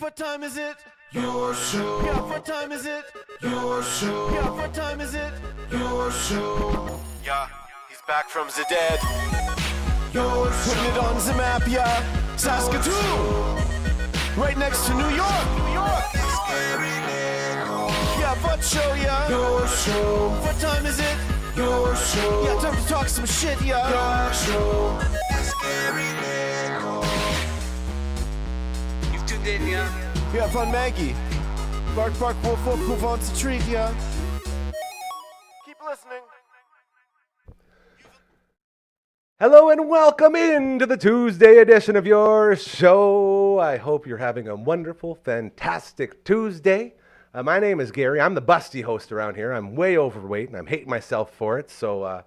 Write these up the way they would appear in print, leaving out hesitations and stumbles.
What time is it? Your show. Yeah, what time is it? Your show. Yeah, what time is it? Your show. Yeah, he's back from the dead. Your show. Putting it on the map, yeah. Saskatoon. Right next to New York. New York. Yeah, what show, yeah. Your show. What time is it? Your show. Yeah, time to talk some shit, yeah. Your show. You've tuned in, yeah? Yeah, fun Maggie. Bark, bark, wolf, wolf, move on to treat, yeah. Keep listening. Hello and welcome into the Tuesday edition of your show. I hope you're having a wonderful, fantastic Tuesday. My name is Gary. I'm the busty host around here. I'm way overweight and I'm hating myself for it. So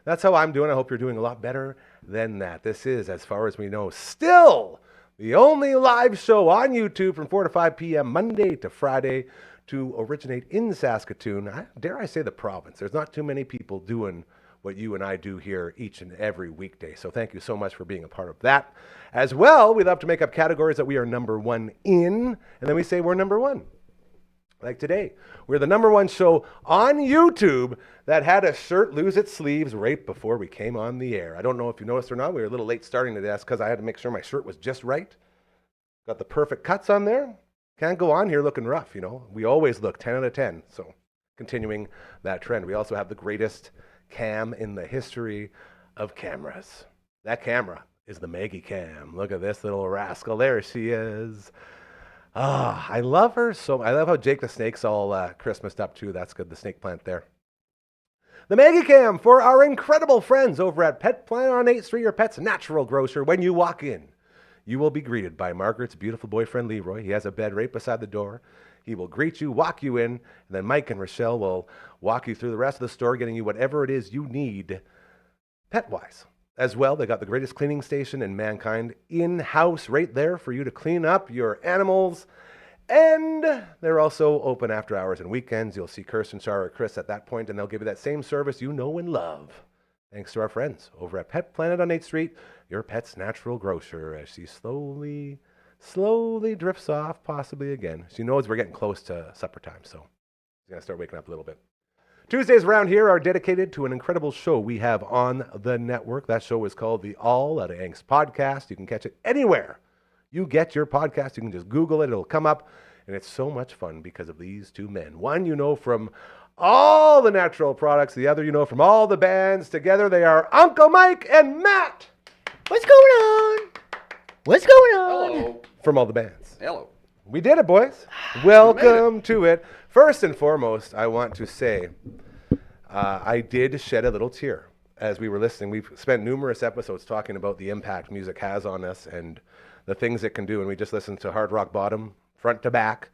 that's how I'm doing. I hope you're doing a lot better than that. This is, as far as we know, still the only live show on YouTube from 4 to 5 p.m. Monday to Friday to originate in Saskatoon. Dare I say the province. There's not too many people doing what you and I do here each and every weekday. So thank you so much for being a part of that. As well, we love to make up categories that we are number one in, and then we say we're number one. Like today, we're the number one show on YouTube that had a shirt lose its sleeves right before we came on the air. I don't know if you noticed or not. We were a little late starting today. That's because I had to make sure my shirt was just right. Got the perfect cuts on there. Can't go on here looking rough, you know. We always look 10 out of 10. So continuing that trend. We also have the greatest cam in the history of cameras. That camera is the Maggie cam. Look at this little rascal. There she is. I love her so. I love how Jake the Snake's all Christmased up too. That's good. The snake plant there. The Maggie Cam for our incredible friends over at Pet Planet on 8th Street, your pet's natural grocer. When you walk in, you will be greeted by Margaret's beautiful boyfriend Leroy. He has a bed right beside the door. He will greet you, walk you in, and then Mike and Rochelle will walk you through the rest of the store, getting you whatever it is you need pet-wise. As well, they got the greatest cleaning station in mankind in-house right there for you to clean up your animals. And they're also open after hours and weekends. You'll see Kirsten, Shara, or Chris at that point, and they'll give you that same service you know and love. Thanks to our friends over at Pet Planet on 8th Street, your pet's natural grocer, as she slowly drifts off, possibly again. She knows we're getting close to supper time, so she's going to start waking up a little bit. Tuesdays around here are dedicated to an incredible show we have on the network. That show is called the All Outta Angst Podcast. You can catch it anywhere you get your podcast. You can just Google it. It'll come up. And it's so much fun because of these two men. One you know from all the natural products. The other you know from all the bands. Together they are Uncle Mike and Matt. What's going on? What's going on? Hello. From all the bands. Hello. We did it, boys. Welcome to it. First and foremost, I want to say I did shed a little tear as we were listening. We've spent numerous episodes talking about the impact music has on us and the things it can do. And we just listened to Hard Rock Bottom, Front to Back,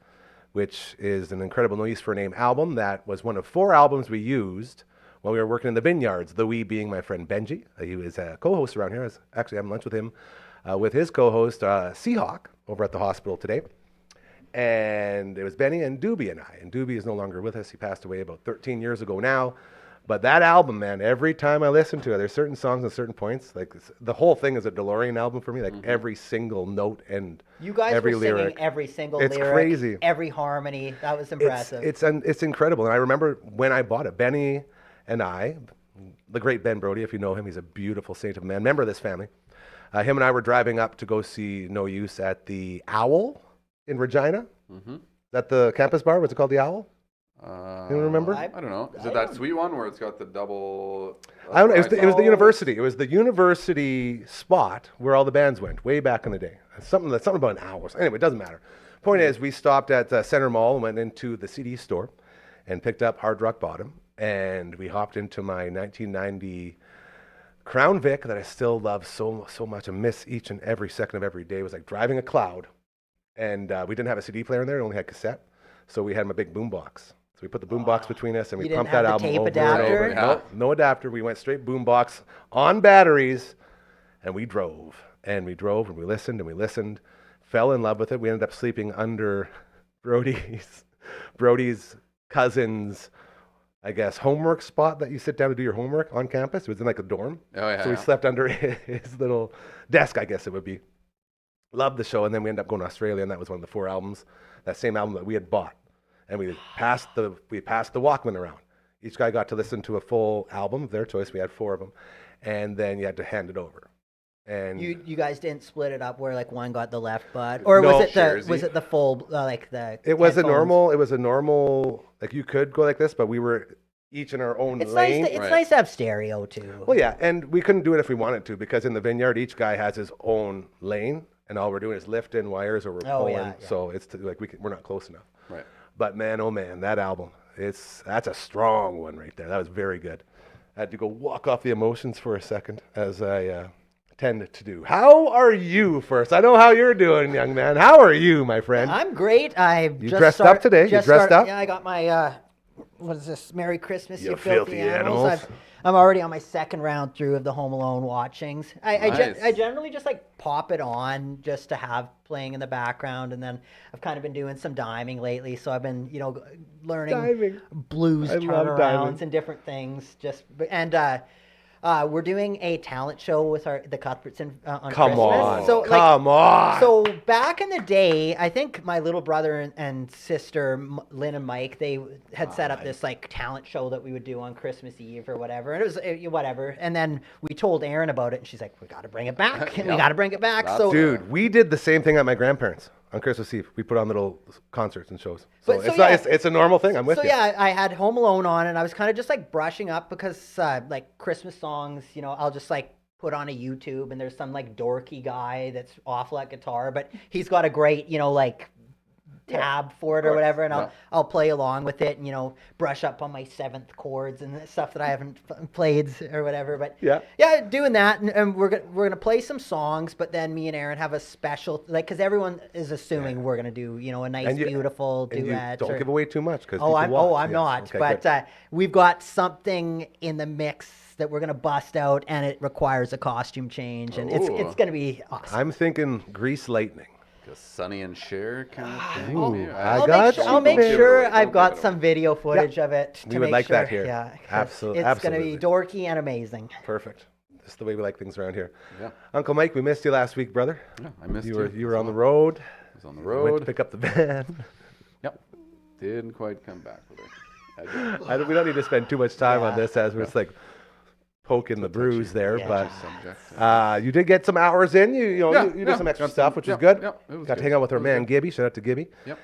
which is an incredible No Use for a Name album. That was one of 4 albums we used while we were working in the vineyards. The we being my friend Benji. He was a co-host around here. I was actually having lunch with him, with his co-host Seahawk over at the hospital today. And it was Benny and Doobie and I. And Doobie is no longer with us. He passed away about 13 years ago now. But that album, man, every time I listen to it, there's certain songs at certain points. Like the whole thing is a DeLorean album for me. Like every single note and You guys every were lyric. singing every single It's lyric, crazy. every harmony. That was impressive. It's incredible. And I remember when I bought it, Benny and I, the great Ben Brody, if you know him, he's a beautiful saint of a man, member of this family. Him and I were driving up to go see No Use at the Owl in Regina. Mm-hmm. At the campus bar. What's it called? The Owl? You remember? I don't know. Is it that sweet one where it's got the double? I don't know. It was the university. It was the university spot where all the bands went way back in the day. Something about an owl. Anyway, it doesn't matter. Point is, we stopped at Center Mall and went into the CD store and picked up Hard Rock Bottom, and we hopped into my 1990 Crown Vic that I still love so much and miss each and every second of every day. It was like driving a cloud, and we didn't have a CD player in there. It only had cassette, so we had a big boom box. So we put the boom box between us, and we pumped that album over and over. No adapter. We went straight boom box on batteries, and we drove and we listened and we listened. Fell in love with it. We ended up sleeping under Brody's cousin's, I guess, homework spot that you sit down to do your homework on campus. It was in like a dorm. Oh yeah. So we slept under his little desk, I guess it would be. Loved the show, and then we ended up going to Australia, and that was one of the 4 albums, that same album that we had bought, and we passed the Walkman around. Each guy got to listen to a full album of their choice. We had 4 of them, and then you had to hand it over. And You guys didn't split it up where like one got the left butt, or No, was it the full like the? it was headphones? a normal like you could go like this, but we were each in our own It's lane. nice. It's nice to have stereo too. Well, yeah, and we couldn't do it if we wanted to because in the vineyard, each guy has his own lane, and all we're doing is lifting wires or we're pulling. yeah. So it's like we're not close enough. Right. But man, oh man, that album, that's a strong one right there. That was very good. I had to go walk off the emotions for a second, as I tend to do. How are you first? I know how you're doing, young man. How are you, my friend? I'm great. You dressed up today? You dressed up? Yeah, I got my. What is this? Merry Christmas, You you filthy animals. I'm already on my 2nd round through of the Home Alone watchings. Nice. I generally just like pop it on just to have playing in the background, and then I've kind of been doing some diming lately, so I've been learning Diving. blues I love turnarounds diving. and different things. We're doing a talent show with the Cuthberts on Come Christmas. on. So, Come on. So back in the day, I think my little brother and sister, Lynn and Mike, they had set up this like talent show that we would do on Christmas Eve or whatever. And it was whatever. And then we told Erin about it, and she's like, "We got to bring it back. We got to bring it back." That's So, Dude, we did the same thing at my grandparents on Christmas Eve. We put on little concerts and shows. So, it's a normal thing. I'm with you. yeah, I had Home Alone on, and I was kind of just like brushing up because like Christmas songs, I'll just like put on a YouTube, and there's some like dorky guy that's awful at guitar, but he's got a great, like tab for it or whatever, and I'll play along with it and brush up on my 7th chords and stuff that I haven't played or whatever. But yeah, doing that, and we're gonna play some songs, but then me and Aaron have a special because everyone is assuming we're gonna do a nice beautiful And duet. don't give away too much because I'm not. Okay, but good. we've got something in the mix that we're gonna bust out, and it requires a costume change, and it's gonna be awesome. I'm thinking Grease Lightning. A Sonny and Cher kind of thing. Ooh, maybe? I'll make baby. sure I've Don't got give it some video footage of it. We to would make like sure. that here. Yeah, 'cause Absolutely. It's gonna be dorky and amazing. Perfect. This is the way we like things around here. Yeah. Uncle Mike, we missed you last week, brother. Yeah, I missed You you. were on the road. I was on the Went road. to pick up the van. Yep. Didn't quite come back with it. We don't need to spend too much time on this as we're just like poking the bruise there, but Subject. you did get some hours in. You did some extra got stuff, some- which yeah, is good. yeah, it was Got to good. hang out with our It was man good. Gibby. Shout out to Gibby. Yep.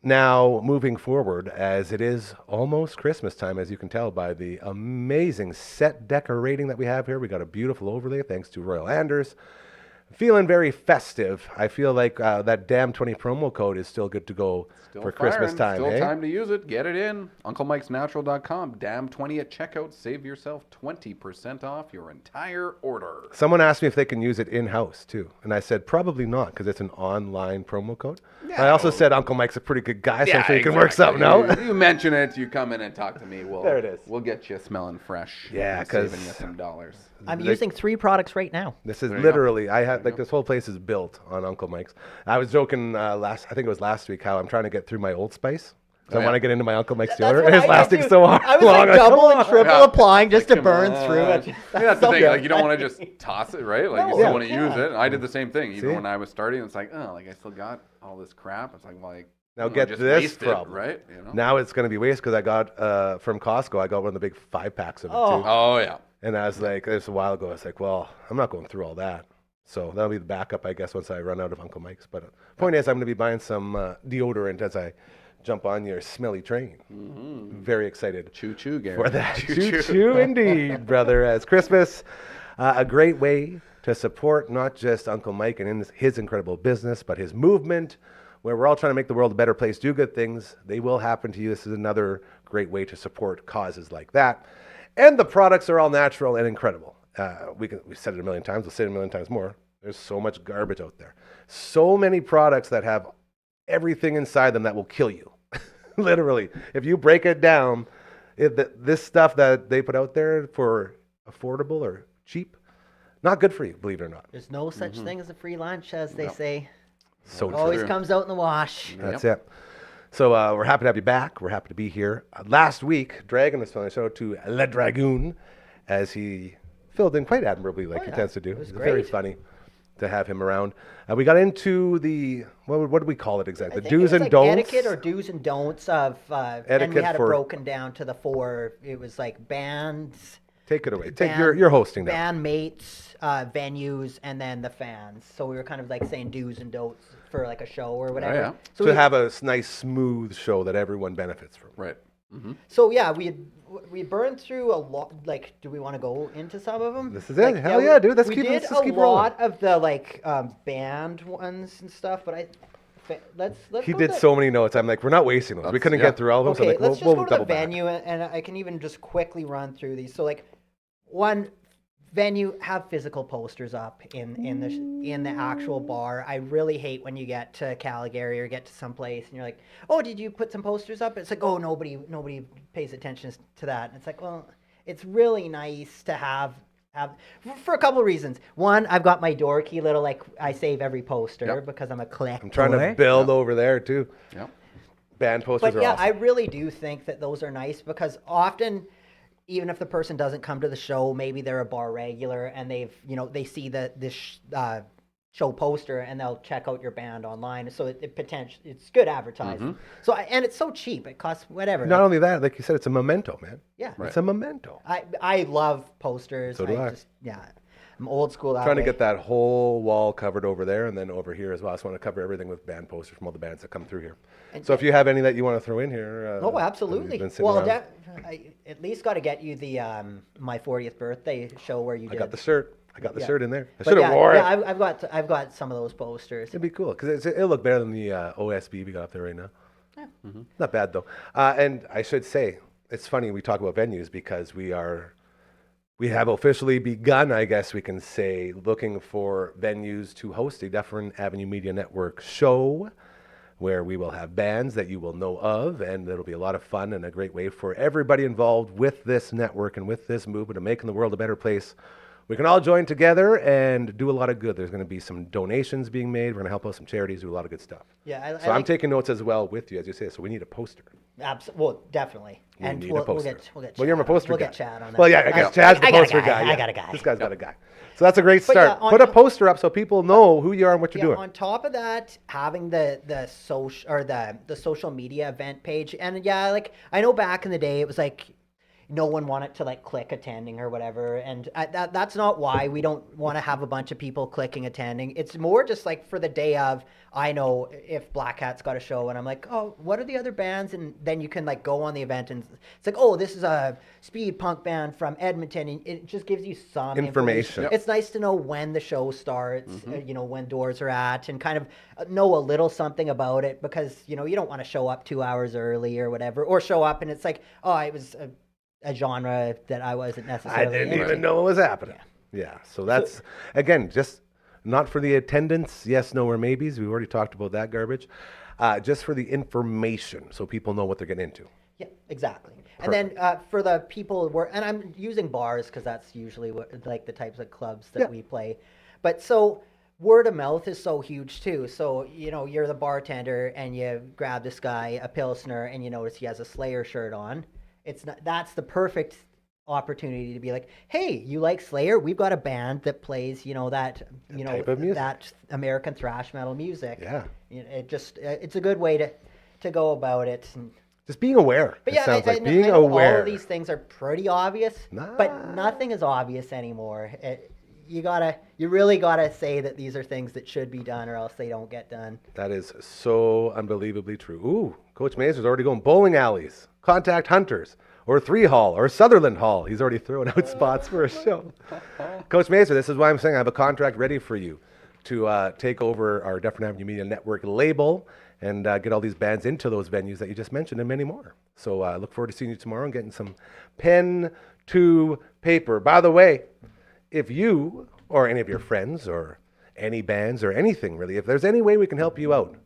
Now, moving forward, as it is almost Christmas time, as you can tell by the amazing set decorating that we have here. We got a beautiful overlay thanks to Royal Anders. Feeling very festive. I feel like that damn 20 promo code is still good to go for Christmas time. Still eh? time to use it. Get it in. UncleMike'sNatural.com. Damn 20 at checkout. Save yourself 20% off your entire order. Someone asked me if they can use it in-house too, and I said probably not because it's an online promo code. I also said Uncle Mike's a pretty good guy, so I'm sure you can work something out. You mention it, you come in and talk to me. There it is. We'll get you smelling fresh. Yeah, and 'cause- saving you some dollars. I'm using 3 products right now. This is There you literally, I had like this whole place is built on Uncle Mike's. I was joking I think it was last week, how I'm trying to get through my Old Spice. So I want to get into my Uncle Mike's deodorant, and it's lasting so long. I was like double and triple applying just to burn through it. That's the thing. Like you don't want to just toss it, right? Like you No, still want to yeah. use it. I did the same thing. Even See? when I was starting, it's like, oh, like I still got all this crap. It's like, well, like Now you know, get just this waste it, problem. right? You know? Now it's going to be waste because I got from Costco, I got one of the big 5-packs of it too. Oh yeah. And I was like, this a while ago, I was like, well, I'm not going through all that. So that'll be the backup, I guess, once I run out of Uncle Mike's. But point is, I'm going to be buying some deodorant as I jump on your smelly train. Very excited Choo choo, Gary. for that. Choo-choo indeed, brother. As Christmas, a great way to support not just Uncle Mike and his incredible business, but his movement, where we're all trying to make the world a better place, do good things. They will happen to you. This is another great way to support causes like that. And the products are all natural and incredible. We said it a million times. We'll say it a million times more. There's so much garbage out there. So many products that have everything inside them that will kill you. Literally. If you break it down, this stuff that they put out there for affordable or cheap, not good for you, believe it or not. There's no such thing as a free lunch, as they say. So true. Always comes out in the wash. That's it. So we're happy to have you back. We're happy to be here. Last week, Dragon was filling a shout out to Le Dragoon, as he filled in quite admirably, like he tends to do. It was Very great. funny. to have him around. We got into the, what do we call it exactly? I The think it do's was and like don'ts. etiquette or do's and don'ts of, and we Etiquette had it for- broken down to the 4. It was like bands, Take it away. band- You're hosting now. bandmates, venues, and then the fans. So we were kind of like saying do's and don'ts for like a show or whatever. yeah. So To we, have a nice, smooth show that everyone benefits from. Right. so yeah, we burned through a lot. Like, do we want to go into some of them? This is it. Hell yeah, dude. Let's we keep- did let's just a keep rolling. lot of the like band ones and stuff, but let's He go did to- so many notes. I'm like, we're not wasting those. We couldn't yeah. get through all of them. Okay, so like, let's just we'll go to double the back. venue, and I can even just quickly run through these. So, like, one venue, have physical posters up in the actual bar. I really hate when you get to Calgary or get to some place and you're like, oh, did you put some posters up? It's like, oh, nobody pays attention to that. And it's like, well, it's really nice to have for a couple of reasons. One, I've got my dorky little, like, I save every poster Yep. because I'm a collector. I'm trying to build over there too. Yep. Band posters But are yeah, awesome. I really do think that those are nice because often, even if the person doesn't come to the show, maybe they're a bar regular and they see this show poster and they'll check out your band online. So it's good advertising. So and it's so cheap. It costs whatever. Not only that, like you said, it's a memento, man. Yeah. It's a memento. I love posters. So do I. I'm old school. That Trying to way. get that whole wall covered over there and then over here as well. I just want to cover everything with band posters from all the bands that come through here. So if you have any that you want to throw in here. Oh, that absolutely. you've been sitting Well, around. I at least got to get you the my 40th birthday show where you I did. got the shirt. I got the Yeah. shirt in there. I But should have yeah, wore it. yeah, I've got some of those posters. It'd be cool because it'll look better than the OSB we got up there right now. Yeah. Not bad though. And I should say, it's funny we talk about venues because we have officially begun, I guess we can say, looking for venues to host a Dufferin Avenue Media Network show where we will have bands that you will know of, and it'll be a lot of fun and a great way for everybody involved with this network and with this movement of making the world a better place. We can all join together and do a lot of good. There's going to be some donations being made. We're going to help out some charities, do a lot of good stuff. Yeah, So I'm taking notes as well with you, as you say. So we need a poster. Well, definitely. We And need a we'll poster. get Well, Chad you're my on- poster We'll guy. get Chad on that. Well, yeah, I guess Chad's the I got a poster guy. guy. I yeah. got a guy. This guy's got a guy. So that's a great But yeah, start. on Put a top- poster up so people know who you are and what you're doing. On top of that, having the social or the social media event page, and yeah, like I know back in the day it was like no one wanted to like click attending or whatever, and that's not why we don't want to have a bunch of people clicking attending. It's more just like for the day of, I know if Black Hat's got a show and I'm like, oh, what are the other bands? And then you can like go on the event and it's like, oh, this is a speed punk band from Edmonton, and it just gives you some Information. Yep. It's nice to know when the show starts, when doors are at, and kind of know a little something about it because you don't want to show up 2 hours early or whatever, or show up and it's like, oh, it was a genre that I wasn't I necessarily didn't into. even know what was happening. Yeah. So that's, again, just not for the attendance, yes, no, or maybes. We've already talked about that garbage. Just for the information so people know what they're getting into. Yeah, exactly. And then for the people and I'm using bars because that's usually what like the types of clubs that we play. But so word of mouth is so huge too. So, you're the bartender and you grab this guy a Pilsner and you notice he has a Slayer shirt on. That's the perfect opportunity to be like, hey, you like Slayer? We've got a band that plays, that type of music. that American thrash metal music. Yeah. It's a good way to go about it. And, Just being aware. but it yeah, sounds like I being know aware. all of these things are pretty obvious, but Nah. nothing is obvious anymore. You really gotta say that these are things that should be done, or else they don't get done. That is so unbelievably true. Ooh, Coach Mazur's already going bowling alleys, contact hunters, or 3 Hall, or Sutherland Hall. He's already throwing out spots for a show. Coach Mazur, this is why I'm saying I have a contract ready for you to take over our Dufferin Avenue Media Network label and get all these bands into those venues that you just mentioned and many more. So I look forward to seeing you tomorrow and getting some pen to paper. By the way, if you or any of your friends or any bands or anything really, if there's any way we can help you out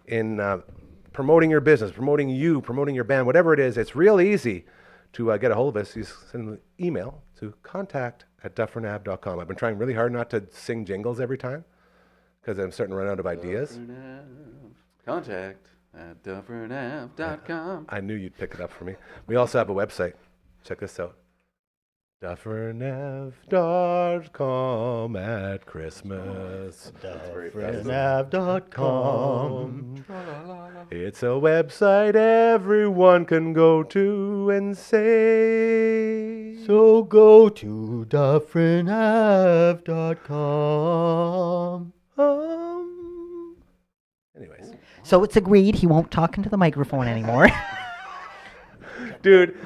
in promoting your business, promoting you, promoting your band, whatever it is, it's real easy to get a hold of us. You send an email to contact@dufferinav.com. I've been trying really hard not to sing jingles every time because I'm starting to run out of ideas. Contact@dufferinav.com. I knew you'd pick it up for me. We also have a website. Check this out. DufferinAve.com at Christmas. DufferinAve.com. It's a website everyone can go to and say. So go to DufferinAve.com. Anyways. So it's agreed he won't talk into the microphone anymore. Dude,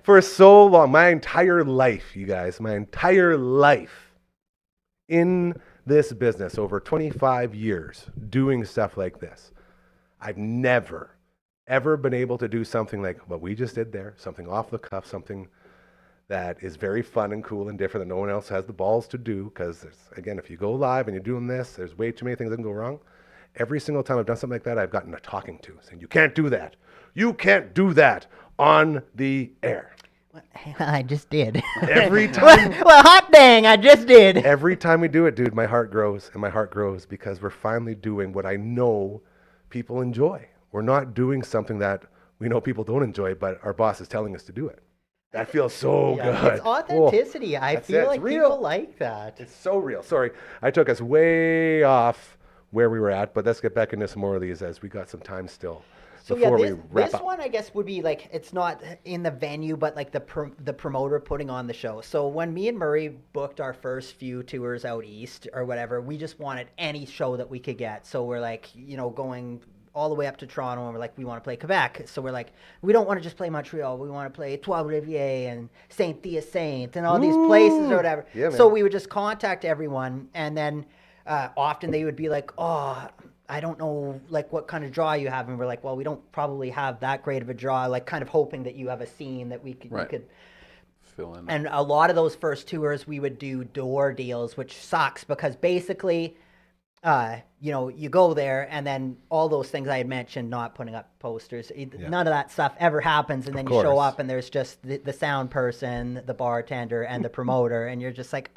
for so long, my entire life, you guys, my entire life in this business, over 25 years, doing stuff like this, I've never, ever been able to do something like what we just did there, something off the cuff, something that is very fun and cool and different that no one else has the balls to do. Because, again, if you go live and you're doing this, there's way too many things that can go wrong. Every single time I've done something like that, I've gotten a talking to saying, you can't do that. You can't do that on the air. I just did. Every time. Well, hot dang, I just did. Every time we do it, dude, my heart grows, and my heart grows because we're finally doing what I know people enjoy. We're not doing something that we know people don't enjoy, but our boss is telling us to do it. That feels so good. It's authenticity. I That's feel it. It's like real. people like that. It's so real. Sorry, I took us way off where we were at, but let's get back into some more of these as we got some time still. So before yeah, we wrap this up. one I guess would be like, it's not in the venue, but like the promoter putting on the show. So when me and Murray booked our first few tours out east or whatever, we just wanted any show that we could get. So we're like, going all the way up to Toronto, and we're like, we want to play Quebec. So we're like, we don't want to just play Montreal. We want to play Trois-Rivières and Saint-Hyacinthe and all these places or whatever. Yeah, so man. we would just contact everyone, and then often they would be like, oh, I don't know, like, what kind of draw you have. And we're like, well, we don't probably have that great of a draw, like, kind of hoping that you have a scene that we could, Right. we could. Fill in. And a lot of those first tours, we would do door deals, which sucks because basically, you go there and then all those things I had mentioned, not putting up posters, none of that stuff ever happens. And then you show course. up and there's just the sound person, the bartender, and the promoter. And you're just like,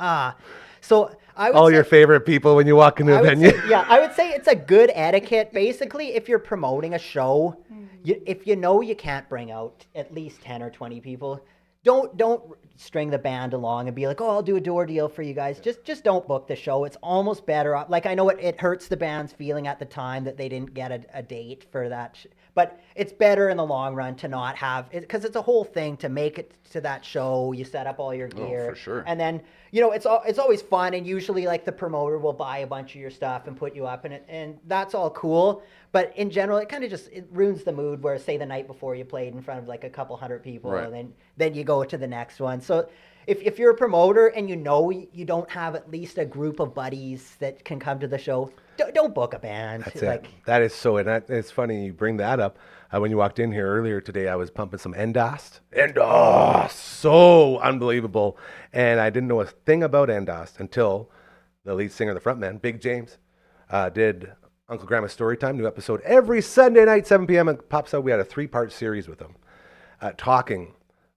So I would All say, your favorite people when you walk into a I would venue. say- yeah, I would say it's a good etiquette. Basically, if you're promoting a show, if you know you can't bring out at least 10 or 20 people, don't string the band along and be like, oh, I'll do a door deal for you guys. Just don't book the show. It's almost better off. Like, I know it hurts the band's feeling at the time that they didn't get a date for that. But it's better in the long run to not have it, because it's a whole thing to make it to that show. You set up all your gear. for sure. And then, it's always fun. And usually, like, the promoter will buy a bunch of your stuff and put you up in it. And that's all cool. But in general, it kind of it ruins the mood where, say, the night before you played in front of like a couple hundred people, Right. and then you go to the next one. So if you're a promoter and you don't have at least a group of buddies that can come to the show, don't book a band. That's it. That is so, and it's funny you bring that up. When you walked in here earlier today, I was pumping some Endast. Endast, so unbelievable. And I didn't know a thing about Endast until the lead singer, the frontman, Big James, did Uncle Grandma's Storytime, new episode every Sunday night, 7 p.m. It pops out. We had a 3-part series with him, talking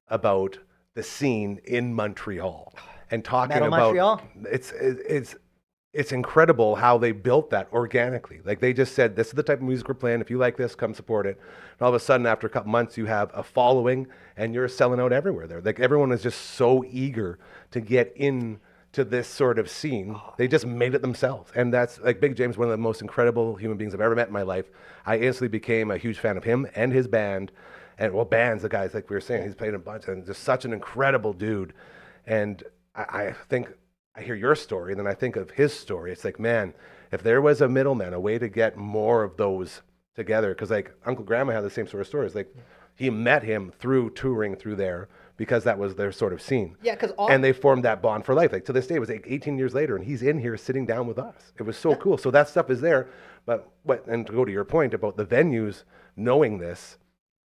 about the scene in Montreal and talking Metal about Montreal? It's incredible how they built that organically. Like, they just said, this is the type of music we're playing. If you like this, come support it. And all of a sudden, after a couple months, you have a following and you're selling out everywhere there. Like, everyone is just so eager to get into this sort of scene. They just made it themselves. And that's, like, Big James, one of the most incredible human beings I've ever met in my life. I instantly became a huge fan of him and his band. And, well, bands, the guys, like we were saying, he's played a bunch, and just such an incredible dude. And I think I hear your story, and then I think of his story. It's like, man, if there was a middleman, a way to get more of those together, because like Uncle Grandma had the same sort of stories. Like, he met him through touring through there because that was their sort of scene. Yeah, because and they formed that bond for life. Like, to this day, it was like 18 years later, and he's in here sitting down with us. It was so cool. So that stuff is there. But and to go to your point about the venues knowing this,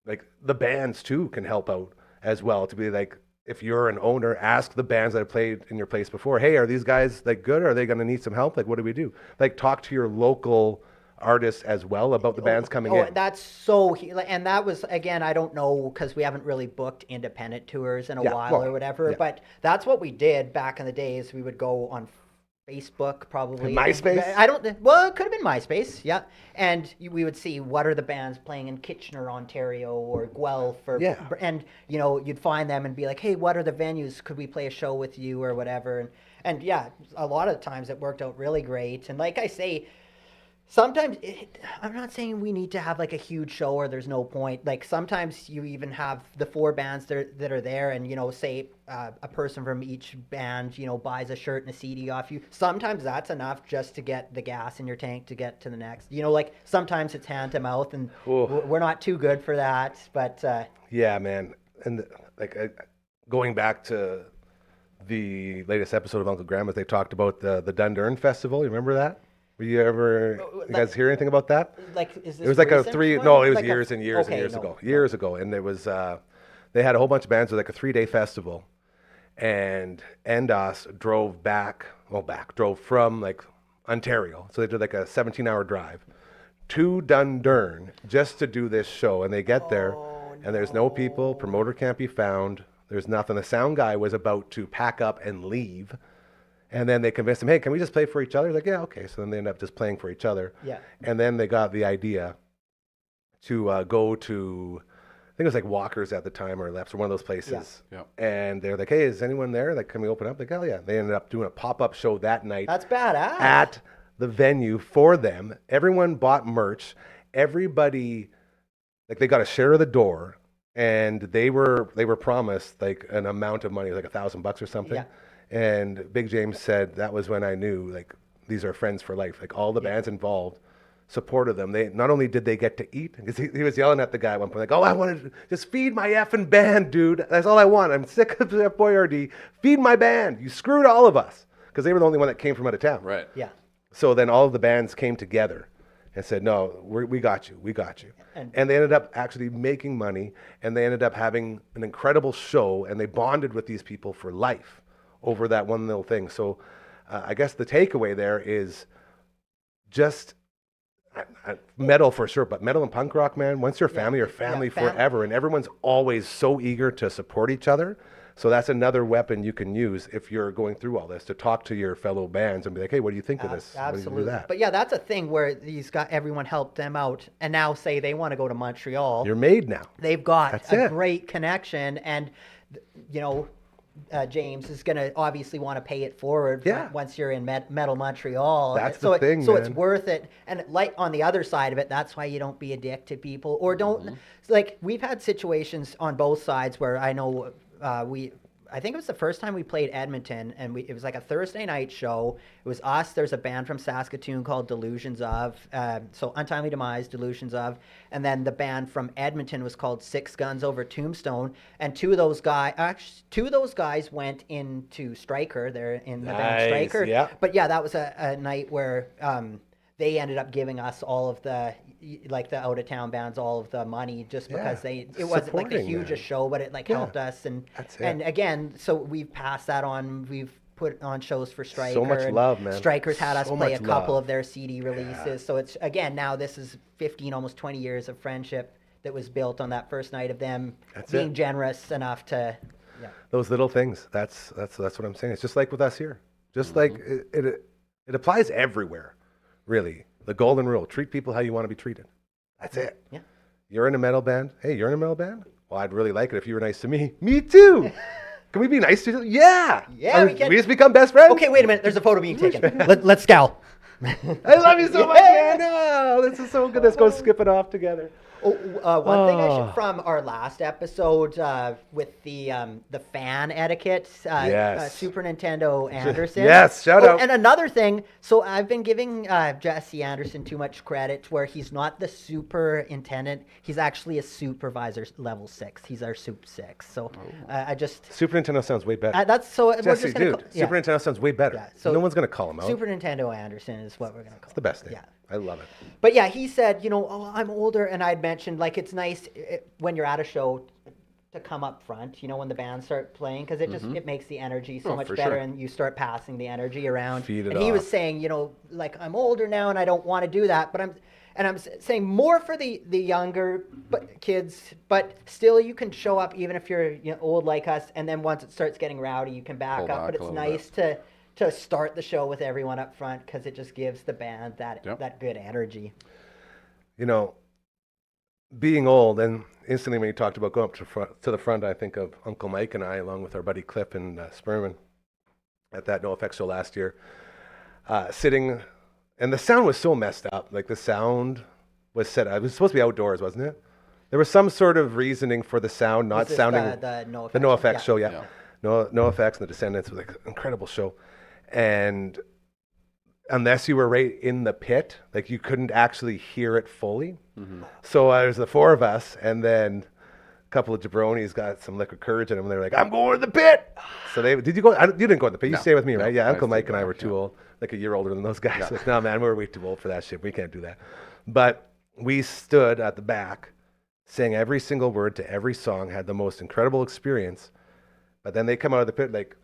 like, the bands too can help out as well, to be like, if you're an owner, ask the bands that have played in your place before, hey, are these guys like good? Are they going to need some help? Like, what do we do? Like, talk to your local artists as well about the bands coming in. That's so, and that was, again, I don't know, because we haven't really booked independent tours in a while or whatever, but that's what we did back in the days. We would go on Facebook, probably. MySpace? I don't. Well, it could have been MySpace. Yeah, and we would see what are the bands playing in Kitchener, Ontario, or Guelph, or Yeah. and you'd find them and be like, hey, what are the venues? Could we play a show with you or whatever? And yeah, a lot of times it worked out really great. And like I say, sometimes I'm not saying we need to have like a huge show or there's no point. Like sometimes you even have the 4 bands that are there, and say a person from each band buys a shirt and a CD off you. Sometimes that's enough just to get the gas in your tank to get to the next. Like sometimes it's hand to mouth, and we're not too good for that. But Yeah, man. And going back to the latest episode of Uncle Grandma's, they talked about the Dundurn Festival. You remember that? You guys hear anything about that? Like, is this It was like a recent 3. one? No, it was Like years and years and years ago. Years ago, and it was they had a whole bunch of bands. It was like a 3-day festival, and NDOS drove from like Ontario, so they did like a 17-hour drive to Dundurn just to do this show. And they get there, and there's no people. Promoter can't be found. There's nothing. The sound guy was about to pack up and leave. And then they convinced him, hey, can we just play for each other? He's like, yeah, okay. So then they end up just playing for each other. Yeah. And then they got the idea to go to, I think it was like Walker's at the time, or Leps, or one of those places. Yeah. And they're like, hey, is anyone there? Like, can we open up? Like, hell yeah. They ended up doing a pop-up show that night. That's badass. At the venue for them. Everyone bought merch. Everybody, like, they got a share of the door. And they were promised like an amount of money, like $1,000 or something. Yeah. And Big James said that was when I knew, like, these are friends for life. Like, all the bands involved supported them. They not only did they get to eat, because he was yelling at the guy at one point, like, oh, I wanted to just feed my effing band, dude. That's all I want. I'm sick of F Boyardee. Feed my band. You screwed all of us, because they were the only one that came from out of town. Right. Yeah. So then all of the bands came together and said, no, we got you. We got you. And they ended up actually making money, and they ended up having an incredible show, and they bonded with these people for life over that one little thing. So I guess the takeaway there is just metal for sure, but metal and punk rock, man, once you're family, you're family forever, and everyone's always so eager to support each other. So that's another weapon you can use if you're going through all this, to talk to your fellow bands and be like, hey, what do you think of this? What do you Absolutely. do that? But yeah, that's a thing where everyone helped them out, and now say they want to go to Montreal. You're made now. They've got That's a it. great connection, and James is going to obviously want to pay it forward once you're in Metal Montreal. That's so the thing, So it's man. worth it. And like on the other side of it, that's why you don't be a dick to people, or don't like. We've had situations on both sides where I know I think it was the first time we played Edmonton, and it was like a Thursday night show. It was us. There's a band from Saskatoon called Delusions of, so Untimely Demise, Delusions of, and then the band from Edmonton was called Six Guns Over Tombstone. And two of those guys went into Striker. They're in the band Striker. Yeah. But yeah, that was a night where they ended up giving us all of the the out of town bands all of the money, just because it wasn't like the Supporting, hugest man. show, but it helped us. And That's it. and again, so we've passed that on. We've put on shows for Striker. So much and love, man. Striker's had us So play a much couple love. of their CD releases. So it's again, now this is 15, almost 20 years of friendship that was built on that first night of them being generous enough to. Yeah. Those little things. That's what I'm saying. It's just like with us here. Just like it applies everywhere, really. The golden rule: treat people how you want to be treated. That's it. Yeah. You're in a metal band. Hey, you're in a metal band? Well, I'd really like it if you were nice to me. Me too. Can we be nice to each other? Yeah. Yeah, we can. We just become best friends? Okay, wait a minute. There's a photo being taken. Let's scowl. I love you so much, man. Oh, this is so good. Let's go skip it off together. One thing I should from our last episode with the fan etiquette, Yes. Super Nintendo Anderson. Yes, shout out. And another thing, so I've been giving Jesse Anderson too much credit, where he's not the superintendent, he's actually a supervisor level 6. He's our Soup 6. So I just Super Nintendo sounds way better. that's so we're Jesse, just gonna dude, Super Nintendo sounds way better. Yeah, so no one's going to call him out. Super Nintendo Anderson is what we're gonna call. It's the best thing. Yeah. I love it. But yeah, he said, oh, I'm older, and I'd mentioned, like, it's nice when you're at a show to come up front, when the bands start playing, because it just it makes the energy so much for better, sure. and you start passing the energy around. Feed it and he was off. saying, like, I'm older now, and I don't want to do that, but I'm saying more for the younger kids, but still you can show up even if you're old like us, and then once it starts getting rowdy, you can back Pull up. back But a it's little nice to to start the show with everyone up front because it just gives the band that Yep. that good energy. You know, being old, and instantly when you talked about going up to the front, I think of Uncle Mike and I, along with our buddy Cliff and Sperman, at that NoFX show last year, sitting, and the sound was so messed up. Like the sound was set. It was supposed to be outdoors, wasn't it? There was some sort of reasoning for the sound not Was this sounding. the NoFX The NoFX show, Yeah. yeah. NoFX and the Descendants was like an incredible show, and unless you were right in the pit, like you couldn't actually hear it fully. So there's the four of us, and then a couple of jabronis got some liquid courage in them, and they were like, "I'm going to the pit." So you didn't go to the pit. You No. stayed with me, No, right? Yeah, I Uncle Mike stayed and I back, were too yeah. old, like a year older than those guys. Like, no, man, we're way too old for that shit. We can't do that. But we stood at the back, sang every single word to every song, had the most incredible experience. But then they come out of the pit like,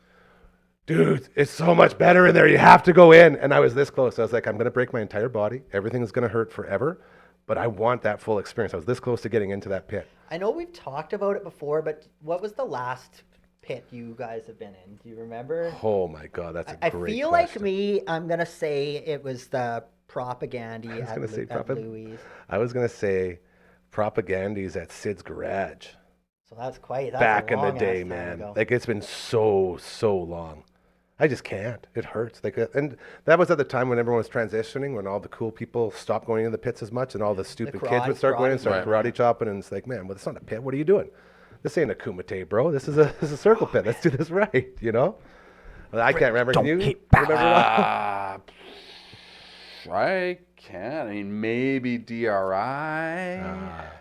dude, it's so much better in there. You have to go in. And I was this close. I was like, I'm going to break my entire body. Everything is going to hurt forever. But I want that full experience. I was this close to getting into that pit. I know we've talked about it before, but what was the last pit you guys have been in? Do you remember? Oh my God, that's a I great feel question. like me, I'm gonna say it was the Propagandy I was at, gonna say at Louis. I was going to say Propagandy's at Sid's Garage. So that's quite that's Back a in the long-ass day, time man. ago. Like it's been so long. I just can't. It hurts. Like, and that was at the time when everyone was transitioning, when all the cool people stopped going into the pits as much, and all the stupid kids would start going and start karate chopping. And it's like, man, well, it's not a pit. What are you doing? This ain't a kumite, bro. This is a circle pit. Let's do this right. You know? Well, I can't remember. Can you remember it all? I can't. I mean, maybe DRI.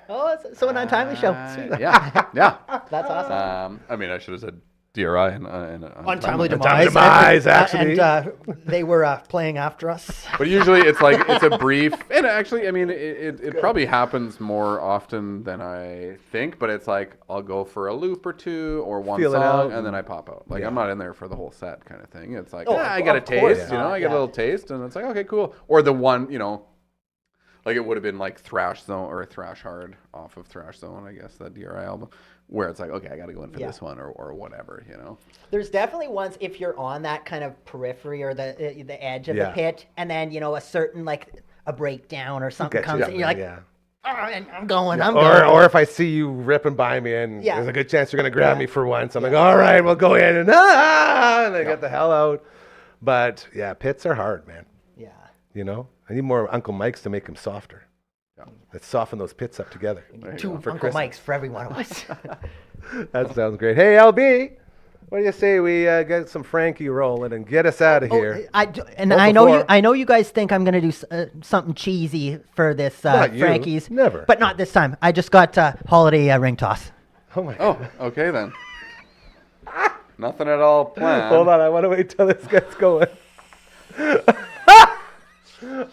Oh, so an untimely show. Sweet. Yeah, yeah. That's awesome. I mean, I should have said DRI and Untimely Untimely demise. demise, actually. And they were playing after us. But usually it's like it's a brief, and actually, I mean, it probably happens more often than I think. But it's like I'll go for a loop or two or one Feel it song, out. and then I pop out. Like I'm not in there for the whole set, kind of thing. It's like Oh, I get a of course taste, you know, not, I get a yeah. little taste, and it's like okay, cool. Or the one, you know. Like it would have been like Thrash Zone or Thrash Hard off of Thrash Zone, I guess, that DRI album, where it's like, okay, I got to go in for Yeah. this one or whatever, you know? There's definitely ones if you're on that kind of periphery or the edge of Yeah. the pit, and then a certain like a breakdown or something Get comes you. in, you're like, yeah. "Oh, and I'm going, I'm going. Or if I see you ripping by me and Yeah. there's a good chance you're going to grab me for once, I'm like, all right, we'll go in and then get the hell out. But yeah, pits are hard, man. Yeah. You know, I need more Uncle Mike's to make them softer. Yeah. Let's soften those pits up together. There you Two go. Uncle Christmas. Mike's for every one of us. That sounds great. Hey, LB, what do you say we get some Frankie rolling and get us out of here? I know you guys think I'm gonna do something cheesy for this Not you. Frankie's. Never. But not this time. I just got holiday ring toss. Oh my God. Oh, okay then. Nothing at all planned. Hold on, I want to wait till this gets going.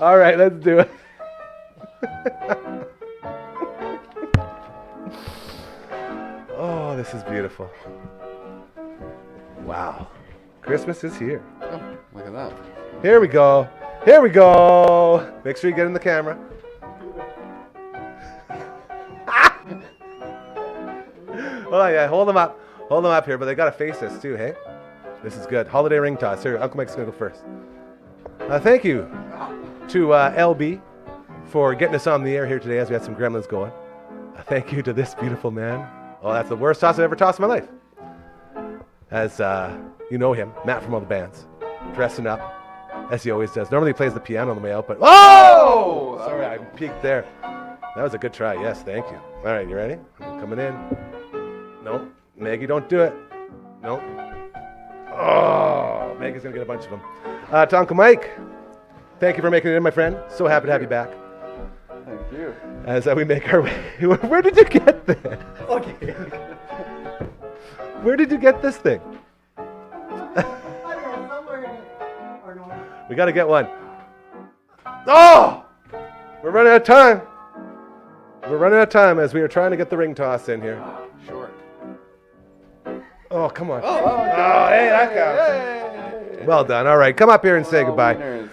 All right, let's do it. Oh, this is beautiful. Wow. Christmas is here. Oh, look at that. Here we go. Here we go. Make sure you get in the camera. Oh, yeah, hold them up. Hold them up here, but they got to face us too, hey? This is good. Holiday ring toss. Here, Uncle Mike's going to go first. Thank you to LB for getting us on the air here today as we had some gremlins going. Thank you to this beautiful man. Oh, that's the worst toss I've ever tossed in my life. As you know him, Matt from all the bands, dressing up as he always does. Normally he plays the piano on the way out, but oh, sorry, I peeked there. That was a good try. Yes, thank you. All right, you ready? I'm coming in. Nope, Maggie, don't do it. Nope. Oh, Maggie's gonna get a bunch of them. To Uncle Mike, thank you for making it in, my friend. So happy to have you back. Thank you. As we make our way. Where did you get this? Okay. Where did you get this thing? I don't know, somewhere in it. Or no. We got to get one. Oh! We're running out of time. We're running out of time as we are trying to get the ring toss in here. Short. Oh, come on. Oh, hey, that counts. Well done. All right, come up here and say goodbye. Winners.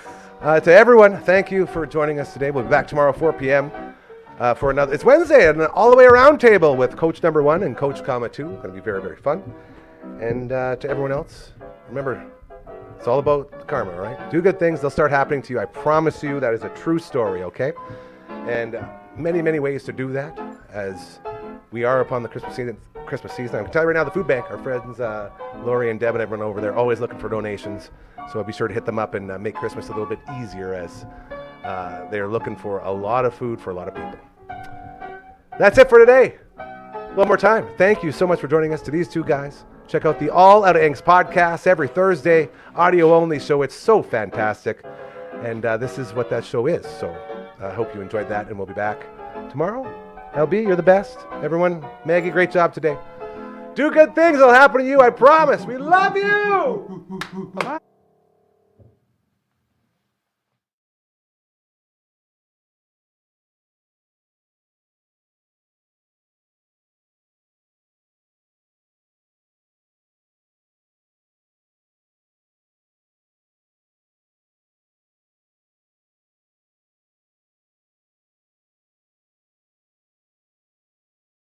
To everyone, thank you for joining us today. We'll be back tomorrow 4 p.m. For another. It's Wednesday, and an all the way around table with Coach number 1 and Coach 2. Going to be very, very fun. And to everyone else, remember, It's all about karma, all right? Do good things, they'll start happening to you. I promise you that is a true story, okay? And many, many ways to do that as we are upon the Christmas season. I can tell you right now, the food bank, our friends Lori and Deb and everyone over there, always looking for donations. So I'll be sure to hit them up and make Christmas a little bit easier as they're looking for a lot of food for a lot of people. That's it for today. One more time, thank you so much for joining us to these two guys. Check out the All Out of Angst podcast every Thursday, audio only show. It's so fantastic. And this is what that show is. So I hope you enjoyed that, and we'll be back tomorrow. LB, you're the best. Everyone, Maggie, great job today. Do good things, it'll happen to you, I promise. We love you. Bye.